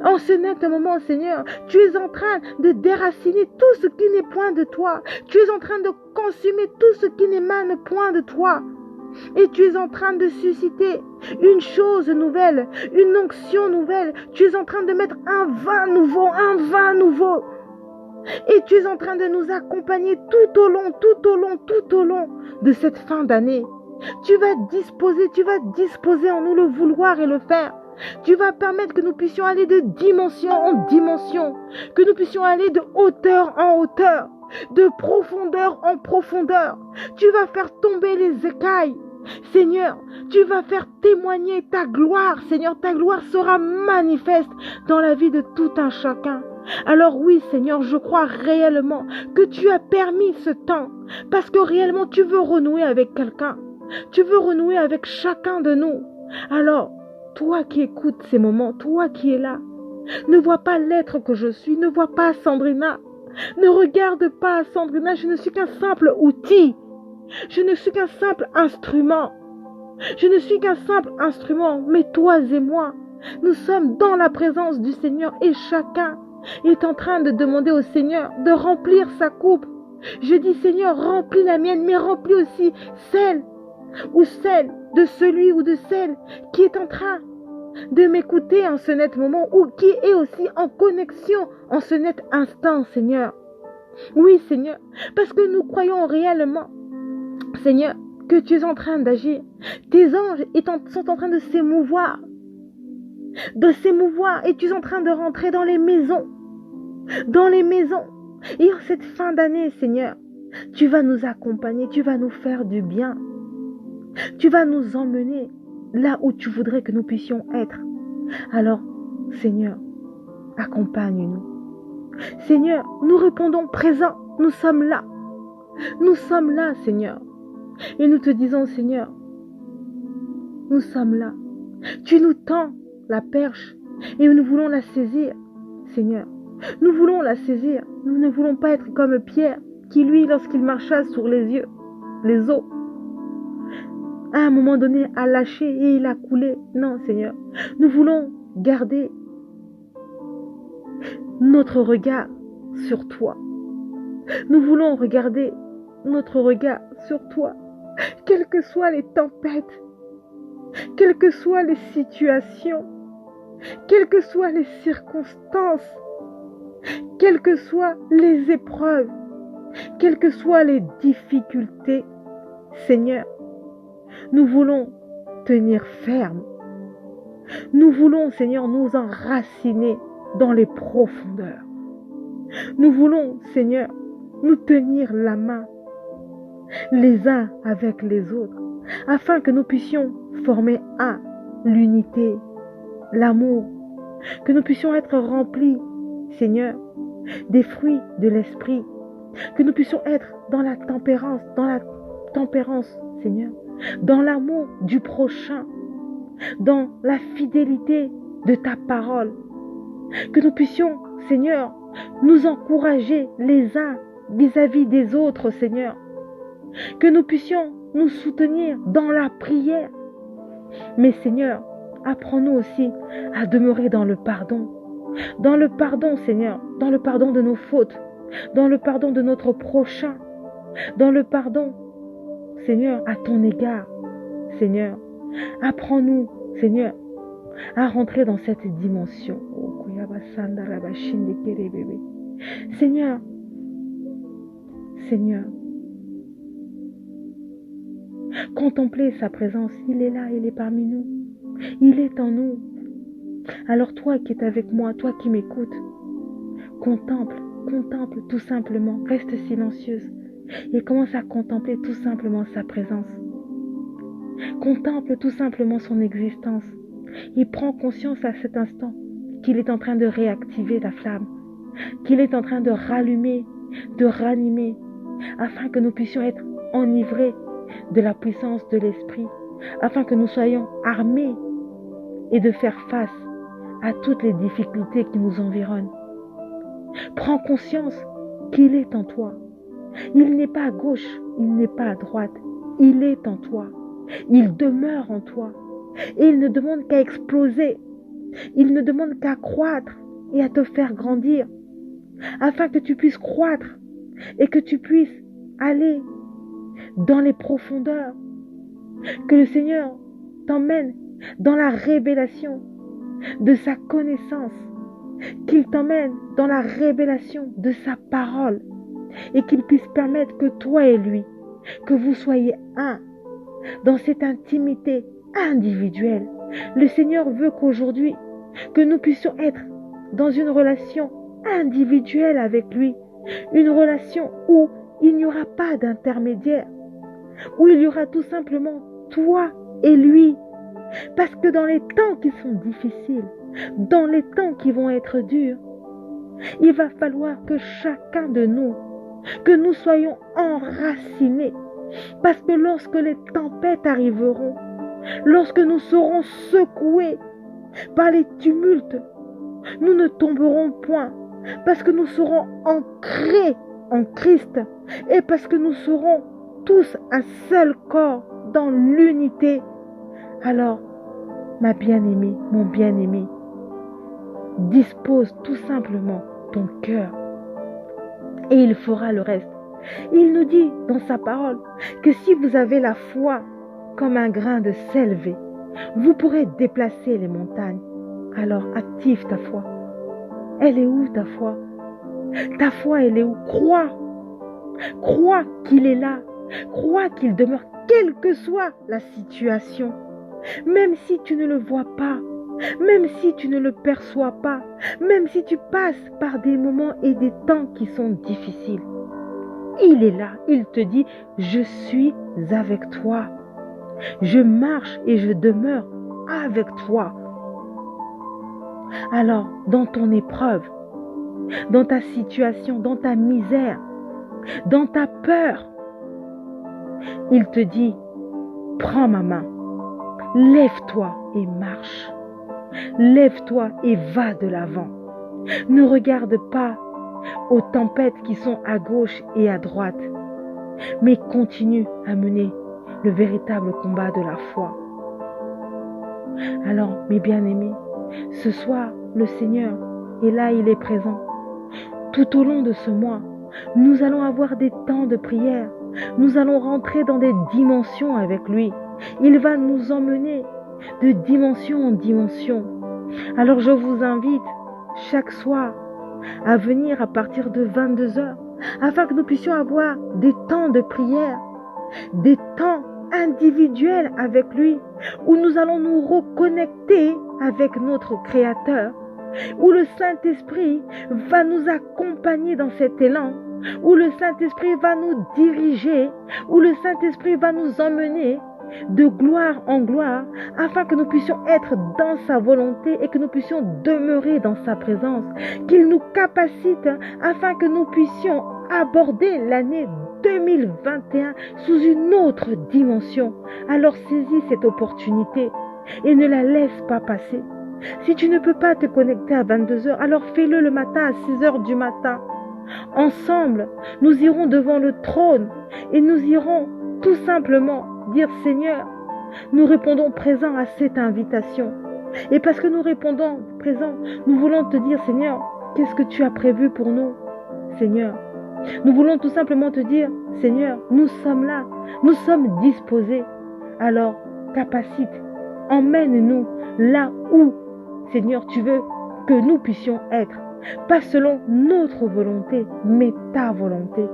En ce net moment, Seigneur, tu es en train de déraciner tout ce qui n'est point de toi. Tu es en train de consumer tout ce qui n'émane point de toi. Et tu es en train de susciter une chose nouvelle, une onction nouvelle. Tu es en train de mettre un vin nouveau. Et tu es en train de nous accompagner tout au long de cette fin d'année. Tu vas disposer en nous le vouloir et le faire. Tu vas permettre que nous puissions aller de dimension en dimension, que nous puissions aller de hauteur en hauteur, de profondeur en profondeur. Tu vas faire tomber les écailles. Seigneur, tu vas faire témoigner ta gloire. Seigneur, ta gloire sera manifeste dans la vie de tout un chacun. Alors oui, Seigneur, je crois réellement que tu as permis ce temps, parce que réellement tu veux renouer avec quelqu'un. Tu veux renouer avec chacun de nous. Alors, toi qui écoutes ces moments, toi qui es là, ne vois pas l'être que je suis, ne vois pas Sandrina, ne regarde pas Sandrina, je ne suis qu'un simple outil, je ne suis qu'un simple instrument, mais toi et moi, nous sommes dans la présence du Seigneur et chacun est en train de demander au Seigneur de remplir sa coupe. Je dis Seigneur, remplis la mienne, mais remplis aussi celle de celui ou de celle qui est en train de m'écouter en ce net moment ou qui est aussi en connexion en ce net instant, Seigneur. Oui, Seigneur, parce que nous croyons réellement, Seigneur, que tu es en train d'agir. Tes anges sont en train de s'émouvoir et tu es en train de rentrer dans les maisons. Et en cette fin d'année, Seigneur, tu vas nous accompagner, tu vas nous faire du bien. Tu vas nous emmener là où tu voudrais que nous puissions être. Alors, Seigneur, accompagne-nous. Seigneur, nous répondons présent. Nous sommes là. Nous sommes là, Seigneur. Et nous te disons, Seigneur, nous sommes là. Tu nous tends la perche et nous voulons la saisir, Seigneur. Nous voulons la saisir. Nous ne voulons pas être comme Pierre qui, lui, lorsqu'il marcha sur les eaux, à un moment donné, a lâché et il a coulé. Non, Seigneur. Nous voulons garder notre regard sur toi. Nous voulons regarder notre regard sur toi, quelles que soient les tempêtes, quelles que soient les situations, quelles que soient les circonstances, quelles que soient les épreuves, quelles que soient les difficultés. Seigneur, nous voulons tenir ferme. Nous voulons, Seigneur, nous enraciner dans les profondeurs. Nous voulons, Seigneur, nous tenir la main les uns avec les autres, afin que nous puissions former l'unité, l'amour, que nous puissions être remplis, Seigneur, des fruits de l'esprit, que nous puissions être dans la tempérance, Seigneur, dans l'amour du prochain, dans la fidélité de ta parole, que nous puissions, Seigneur, nous encourager les uns vis-à-vis des autres, Seigneur, que nous puissions nous soutenir dans la prière. Mais Seigneur, apprends-nous aussi à demeurer dans le pardon, Seigneur, dans le pardon de nos fautes, dans le pardon de notre prochain, dans le pardon, Seigneur, à ton égard. Seigneur, apprends-nous, Seigneur, à rentrer dans cette dimension. Seigneur, Seigneur, contempler sa présence. Il est là, il est parmi nous. Il est en nous. Alors toi qui es avec moi, toi qui m'écoutes, contemple tout simplement. Reste silencieuse et commence à contempler tout simplement sa présence. Contemple tout simplement son existence et prends conscience à cet instant qu'il est en train de réactiver la flamme, qu'il est en train de rallumer, de ranimer, afin que nous puissions être enivrés de la puissance de l'Esprit, afin que nous soyons armés et de faire face à toutes les difficultés qui nous environnent. Prends conscience qu'il est en toi. Il n'est pas à gauche, il n'est pas à droite, il est en toi. Il demeure en toi. Et il ne demande qu'à exploser. Il ne demande qu'à croître et à te faire grandir, afin que tu puisses croître et que tu puisses aller dans les profondeurs. Que le Seigneur t'emmène dans la révélation de sa connaissance, qu'il t'emmène dans la révélation de sa parole et qu'il puisse permettre que toi et lui, que vous soyez un dans cette intimité individuelle. Le Seigneur veut qu'aujourd'hui, que nous puissions être dans une relation individuelle avec lui, une relation où il n'y aura pas d'intermédiaire, où il y aura tout simplement toi et lui. Parce que dans les temps qui sont difficiles, dans les temps qui vont être durs, il va falloir que chacun de nous, que nous soyons enracinés. Parce que lorsque les tempêtes arriveront, lorsque nous serons secoués par les tumultes, nous ne tomberons point. Parce que nous serons ancrés en Christ et parce que nous serons tous un seul corps dans l'unité. Alors, ma bien-aimée, mon bien-aimé, dispose tout simplement ton cœur et il fera le reste. Il nous dit dans sa parole que si vous avez la foi comme un grain de sève, vous pourrez déplacer les montagnes. Alors active ta foi. Elle est où ta foi? Ta foi, elle est où? Crois. Crois qu'il est là. Crois qu'il demeure, quelle que soit la situation. Même si tu ne le vois pas, même si tu ne le perçois pas, même si tu passes par des moments et des temps qui sont difficiles. Il est là, il te dit, je suis avec toi. Je marche et je demeure avec toi. Alors, dans ton épreuve, dans ta situation, dans ta misère, dans ta peur, il te dit, prends ma main, lève-toi et marche. Lève-toi et va de l'avant. Ne regarde pas aux tempêtes qui sont à gauche et à droite, mais continue à mener le véritable combat de la foi. Alors, mes bien-aimés, Ce soir, le Seigneur est là, il est présent. Tout au long de ce mois, nous allons avoir des temps de prière. Nous allons rentrer dans des dimensions avec lui. Il va nous emmener de dimension en dimension. Alors je vous invite chaque soir à venir à partir de 22 heures afin que nous puissions avoir des temps de prière, des temps individuels avec lui où nous allons nous reconnecter avec notre Créateur, où le Saint-Esprit va nous accompagner dans cet élan, où le Saint-Esprit va nous diriger, où le Saint-Esprit va nous emmener de gloire en gloire, afin que nous puissions être dans sa volonté et que nous puissions demeurer dans sa présence, qu'il nous capacite afin que nous puissions aborder l'année 2021 sous une autre dimension. Alors saisis cette opportunité et ne la laisse pas passer. Si tu ne peux pas te connecter à 22 heures, alors fais-le le matin à 6 heures du matin. Ensemble, nous irons devant le trône et nous irons tout simplement dire Seigneur, nous répondons présent à cette invitation. Et parce que nous répondons présent, nous voulons te dire Seigneur, qu'est-ce que tu as prévu pour nous, Seigneur? Nous voulons tout simplement te dire Seigneur, nous sommes là, nous sommes disposés. Alors, capacite, emmène-nous là où, Seigneur, tu veux que nous puissions être. Pas selon notre volonté, mais ta volonté.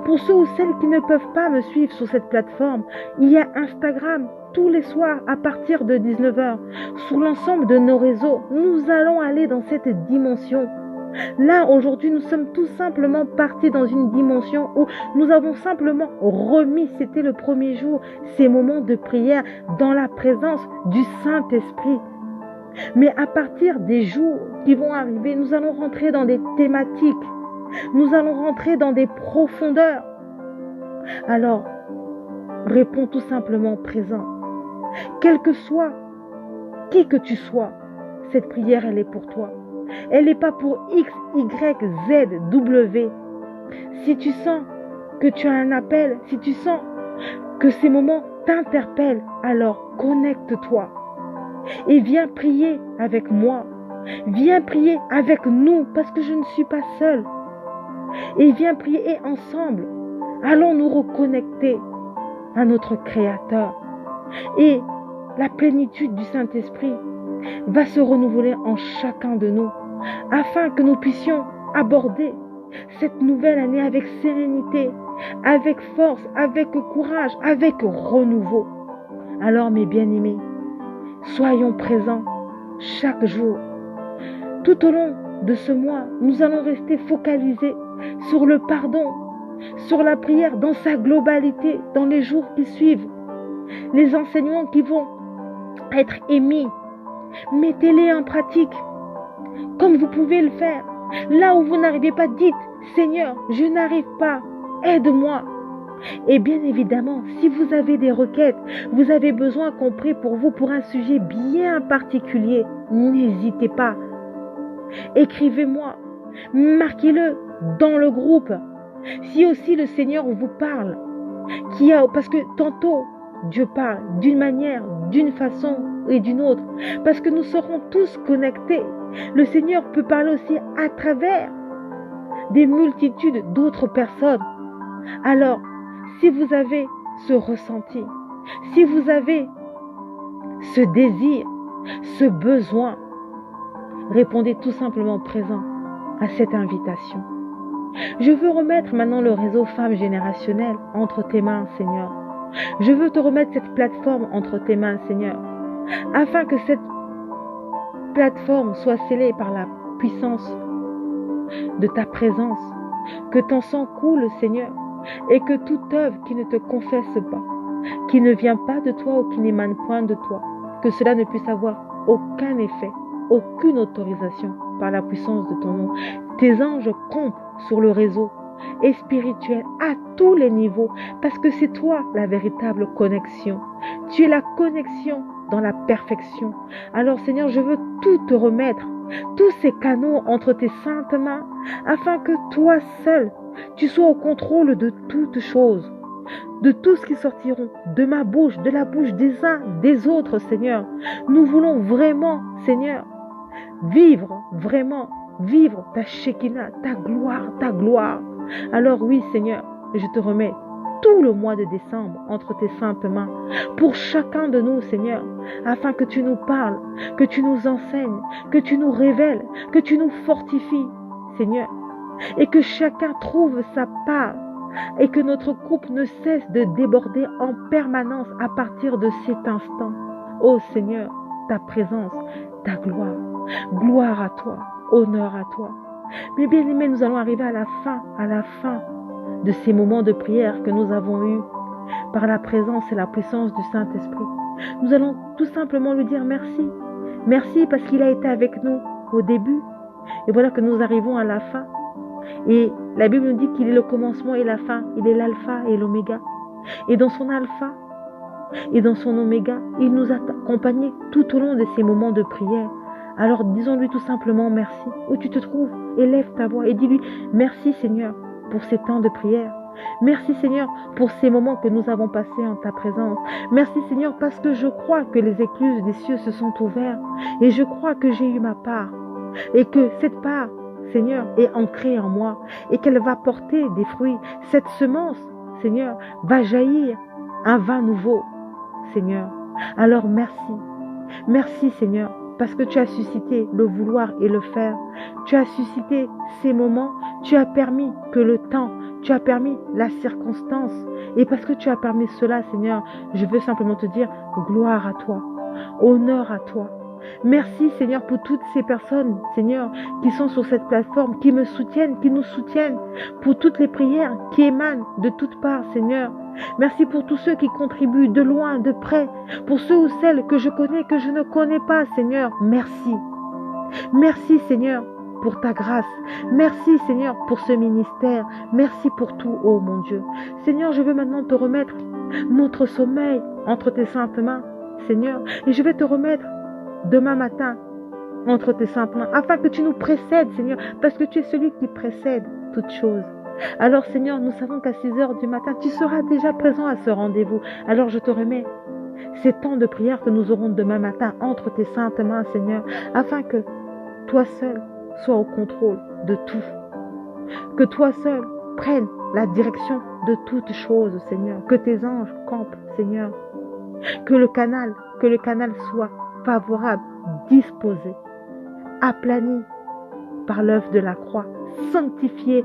Pour ceux ou celles qui ne peuvent pas me suivre sur cette plateforme, il y a Instagram tous les soirs à partir de 19 heures. Sur l'ensemble de nos réseaux, nous allons aller dans cette dimension. Là, aujourd'hui, nous sommes tout simplement partis dans une dimension où nous avons simplement remis, c'était le premier jour, ces moments de prière dans la présence du Saint-Esprit. Mais à partir des jours qui vont arriver, nous allons rentrer dans des thématiques. Nous allons rentrer dans des profondeurs. Alors, réponds tout simplement présent. Quel que soit, qui que tu sois, cette prière, elle est pour toi. Elle n'est pas pour X, Y, Z, W. Si tu sens que tu as un appel, si tu sens que ces moments t'interpellent, alors connecte-toi. Et viens prier avec moi. Viens prier avec nous, parce que je ne suis pas seule. Et viens prier ensemble. Allons nous reconnecter à notre Créateur. Et la plénitude du Saint-Esprit va se renouveler en chacun de nous, afin que nous puissions aborder cette nouvelle année avec sérénité, avec force, avec courage, avec renouveau. Alors mes bien-aimés, soyons présents chaque jour. Tout au long de ce mois, nous allons rester focalisés sur le pardon, sur la prière dans sa globalité, dans les jours qui suivent. Les enseignements qui vont être émis, mettez-les en pratique, comme vous pouvez le faire. Là où vous n'arrivez pas, dites, Seigneur, je n'arrive pas, aide-moi. Et bien évidemment, si vous avez des requêtes, vous avez besoin qu'on prie pour vous pour un sujet bien particulier, n'hésitez pas. Écrivez-moi, marquez-le dans le groupe. Si aussi le Seigneur vous parle, parce que tantôt Dieu parle d'une manière, d'une façon et d'une autre, parce que nous serons tous connectés. Le Seigneur peut parler aussi à travers des multitudes d'autres personnes. Alors, si vous avez ce ressenti, si vous avez ce désir, ce besoin, répondez tout simplement présent à cette invitation. Je veux remettre maintenant le réseau Femmes Générationnelles entre tes mains, Seigneur. Je veux te remettre cette plateforme entre tes mains, Seigneur, afin que cette plateforme soit scellée par la puissance de ta présence, que ton sang coule, Seigneur, et que toute œuvre qui ne te confesse pas, qui ne vient pas de toi ou qui n'émane point de toi, que cela ne puisse avoir aucun effet, aucune autorisation par la puissance de ton nom. Tes anges comptent sur le réseau et spirituel à tous les niveaux, parce que c'est toi la véritable connexion. Tu es la connexion dans la perfection. Alors Seigneur, je veux tout te remettre, tous ces canaux entre tes saintes mains, afin que toi seul, tu sois au contrôle de toutes choses, de tout ce qui sortiront de ma bouche, de la bouche des uns, des autres, Seigneur. Nous voulons vraiment, Seigneur, vivre vraiment, vivre ta Shekinah, ta gloire, ta gloire. Alors oui, Seigneur, je te remets tout le mois de décembre entre tes saintes mains pour chacun de nous, Seigneur, afin que tu nous parles, que tu nous enseignes, que tu nous révèles, que tu nous fortifies, Seigneur, et que chacun trouve sa part et que notre coupe ne cesse de déborder en permanence à partir de cet instant. Ô Seigneur, ta présence, ta gloire, gloire à toi, honneur à toi. Mais bien aimés, nous allons arriver à la fin de ces moments de prière que nous avons eus par la présence et la puissance du Saint-Esprit. Nous allons tout simplement lui dire merci. Merci parce qu'il a été avec nous au début. Et voilà que nous arrivons à la fin. Et la Bible nous dit qu'il est le commencement et la fin. Il est l'alpha et l'oméga. Et dans son alpha et dans son oméga, il nous a accompagnés tout au long de ces moments de prière. Alors disons-lui tout simplement merci. Où tu te trouves, élève ta voix et dis-lui merci Seigneur pour ces temps de prière. Merci Seigneur pour ces moments que nous avons passés en ta présence. Merci Seigneur parce que je crois que les écluses des cieux se sont ouvertes et je crois que j'ai eu ma part et que cette part, Seigneur, est ancrée en moi et qu'elle va porter des fruits. Cette semence, Seigneur, va jaillir un vin nouveau, Seigneur. Alors merci. Merci Seigneur parce que tu as suscité le vouloir et le faire. Tu as suscité ces moments, tu as permis que le temps, tu as permis la circonstance. Et parce que tu as permis cela, Seigneur, je veux simplement te dire gloire à toi, honneur à toi. Merci Seigneur pour toutes ces personnes, Seigneur, qui sont sur cette plateforme, qui me soutiennent, qui nous soutiennent, pour toutes les prières qui émanent de toutes parts, Seigneur. Merci pour tous ceux qui contribuent de loin, de près, pour ceux ou celles que je connais, que je ne connais pas, Seigneur. Merci. Merci, Seigneur, pour ta grâce. Merci, Seigneur, pour ce ministère. Merci pour tout, oh mon Dieu. Seigneur, je veux maintenant te remettre notre sommeil entre tes saintes mains, Seigneur, et je vais te remettre demain matin entre tes saintes mains, afin que tu nous précèdes, Seigneur, parce que tu es celui qui précède toutes choses. Alors Seigneur, nous savons qu'à 6 heures du matin, tu seras déjà présent à ce rendez-vous. Alors je te remets ces temps de prière que nous aurons demain matin entre tes saintes mains, Seigneur, afin que toi seul sois au contrôle de tout. Que toi seul prennes la direction de toutes choses, Seigneur. Que tes anges campent, Seigneur. Que le canal soit favorable, disposé, aplani par l'œuvre de la croix, sanctifié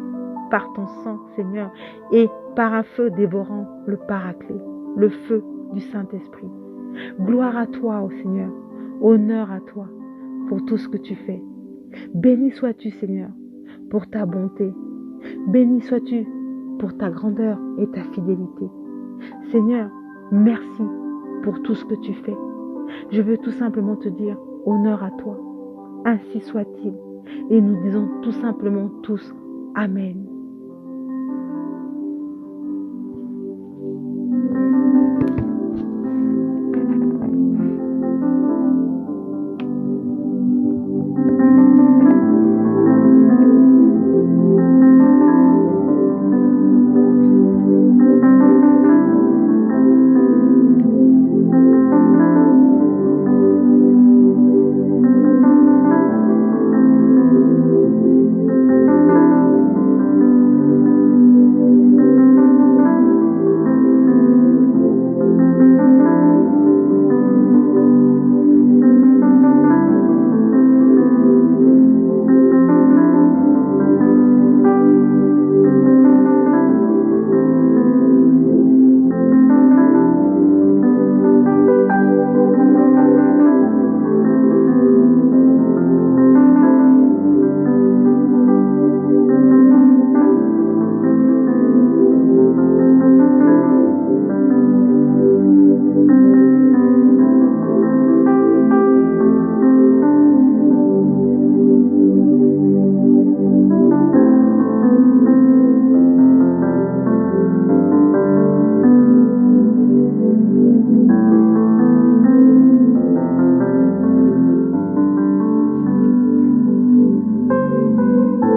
par ton sang, Seigneur, et par un feu dévorant, le Paraclet, le feu du Saint-Esprit. Gloire à toi, ô Seigneur, honneur à toi pour tout ce que tu fais. Béni sois-tu, Seigneur, pour ta bonté. Béni sois-tu pour ta grandeur et ta fidélité. Seigneur, merci pour tout ce que tu fais. Je veux tout simplement te dire honneur à toi. Ainsi soit-il. Et nous disons tout simplement tous Amen.